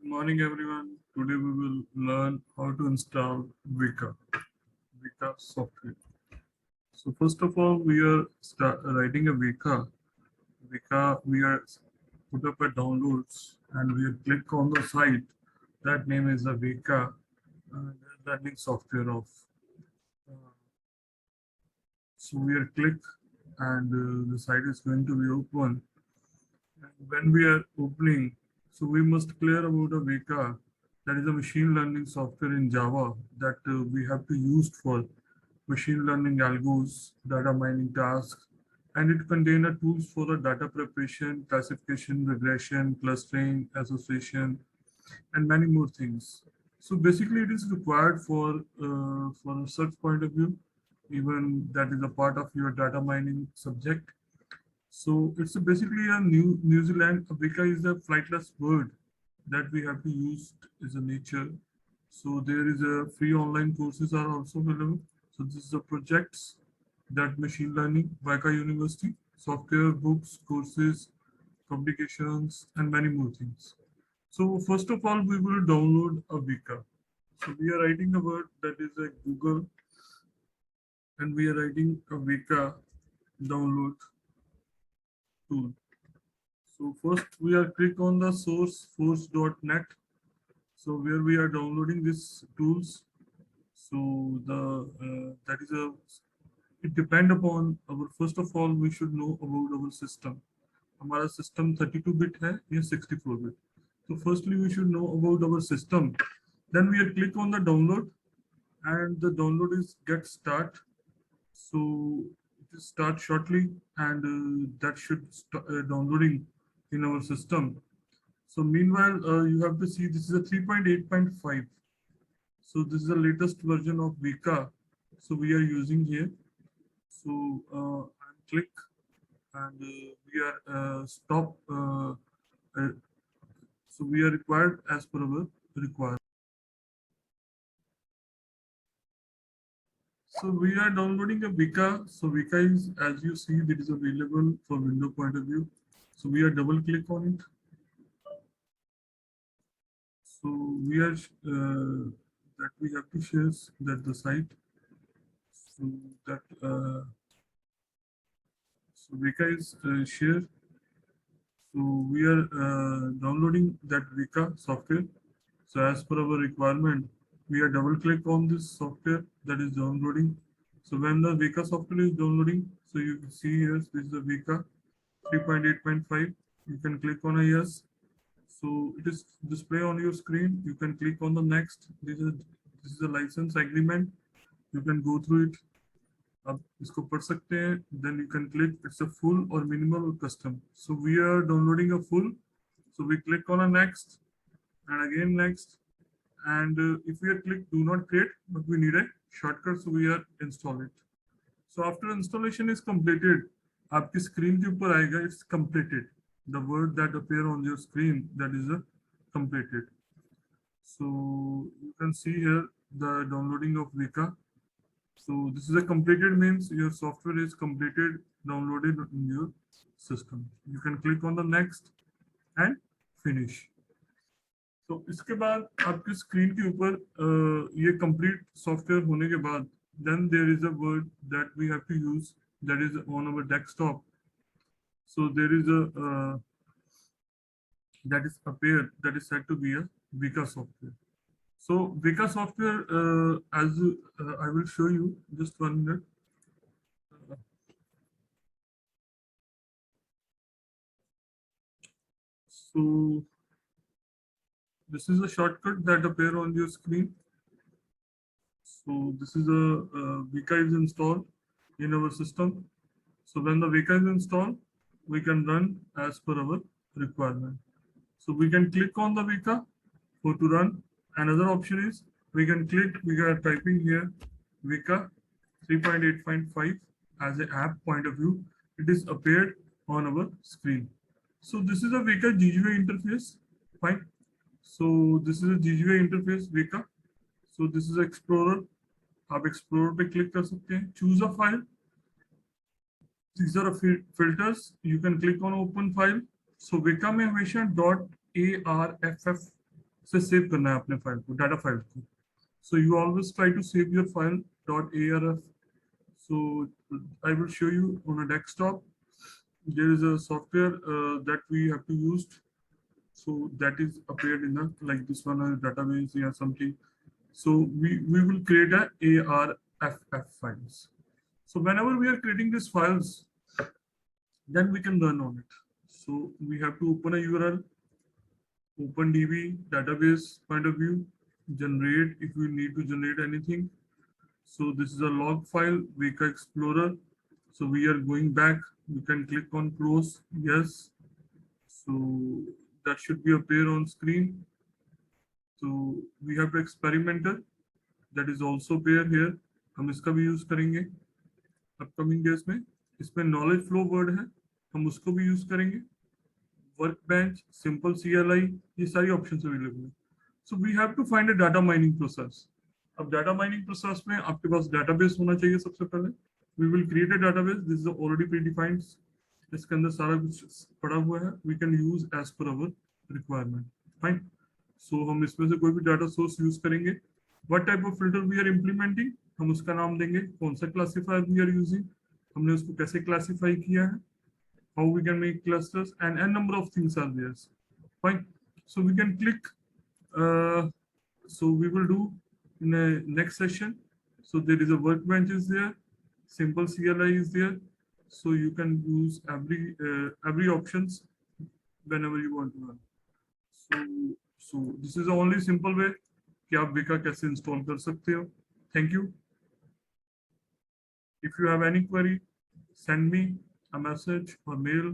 Good morning, everyone. Today we will learn how to install Vika software. So first of all, we are writing a Vika. We are put up a downloads and we click on the site. That name is the Vika learning software of. Uh, so we are click and the site is going to be open. And when we are opening, so we must clear about a Vika, that is a machine learning software in Java that we have to use for machine learning algos, data mining tasks, and it contains tools for the data preparation, classification, regression, clustering, association, and many more things. So basically, it is required for a search point of view, even that is a part of your data mining subject. So it's basically a New Zealand. Vika is a flightless bird that we have to use as a nature. So there is a free online courses are also available. So this is the projects that machine learning, Vika University, software, books, courses, publications, and many more things. So first of all, we will download a Vika. So we are writing a word that is a Google, and we are writing a Vika download tool. So first we are click on the source force.net. So where we are downloading these tools. So the that is a it depend upon our first of all we should know about our system. हमारा system 32 bit है या 64 bit. So firstly we should know about our system. Then we are click on the download and the download is get start. So it will start shortly and that should start downloading in our system. So meanwhile, you have to see this is a 3.8.5. So this is the latest version of Vika. So we are using here. So I'm click and we are stop. Uh, so we are required as per our requirement. So we are downloading a Vika. So Vika is, as you see, it is available for window point of view. So we are double click on it. So we are that we have to share that the site. So that so Vika is share. So we are downloading that Vika software. So as per our requirement, we are double click on this software that is downloading. So when the Vika software is downloading, so you can see here this is the Vika 3.8.5. You can click on a yes. So it is display on your screen. You can click on the next. This is a license agreement. You can go through it. आप इसको पढ़ सकते हैं. Then you can click it's a full or minimal or custom. So we are downloading a full. So we click on a next and again next. And if we are click do not create, but we need a shortcut, so we are install it. So after installation is completed, आपकी screen के ऊपर आएगा it's completed. The word that appear on your screen that is a completed. So you can see here the downloading of Vika. So this is a completed means your software is completed, downloaded in your system. You can click on the next and finish. तो इसके बाद आपकी screen के ऊपर ये complete software होने के बाद then there is a word that we have to use that is on our desktop. So there is a that is appeared that is said to be a Vika software. So Vika software, as I will show you just 1 minute. So this is a shortcut that appear on your screen. So this is a Vika is installed in our system. So when the Vika is installed, we can run as per our requirement. So we can click on the Vika for to run. Another option is we can click, we are typing here Vika 3.8.5 as an app point of view. It is appeared on our screen. So this is a Vika GUI interface. Fine. So this is a GUI interface Vika. So this is Explorer. आप Explorer पे click कर सकते हैं. Choose a file. These are filters. You can click on open file. So Vika में हमेशा .arff से save करना है अपने फाइल को, डाटा फाइल को. So you always try to save your file .arf. So I will show you on a desktop. There is a software that we have to use. So that is appeared in a like this one, a database or something. So we will create a ARFF files. So whenever we are creating these files, then we can learn on it. So we have to open a URL, OpenDB database point of view, generate if we need to generate anything. So this is a log file, Weka Explorer. So we are going back. We can click on close. Yes. So that should be appear on screen. So we have experimental that is also appear here. हम इसका भी use करेंगे upcoming days में. इसमें knowledge flow word है, हम उसको भी यूज करेंगे. वर्क बेंच, सिंपल CLI, ये सारी ऑप्शन अवेलेबल है. So we have to find a data mining process. अब डाटा माइनिंग प्रोसेस में आपके पास डाटाबेस होना चाहिए सबसे पहले. We will create a database. This is already predefined. इसके अंदर सारा कुछ पड़ा हुआ है. We can use as per our requirement. Fine. सो हम इसमें से कोई भी डाटा सोर्स यूज करेंगे. What type of filter we are implementing, हम उसका नाम देंगे. कौन सा क्लासीफायर वी आर यूजिंग, हमने उसको कैसे क्लासीफाई किया है. How we can make clusters and n number of things are there. Fine. So we can click. So we will do in the next session. So there is a workbench is there. Simple CLI is there. So you can use every options whenever you want to run. So this is the only simple way कि आप Weka कैसे install कर सकते हो. Thank you. If you have any query, send me a message or mail.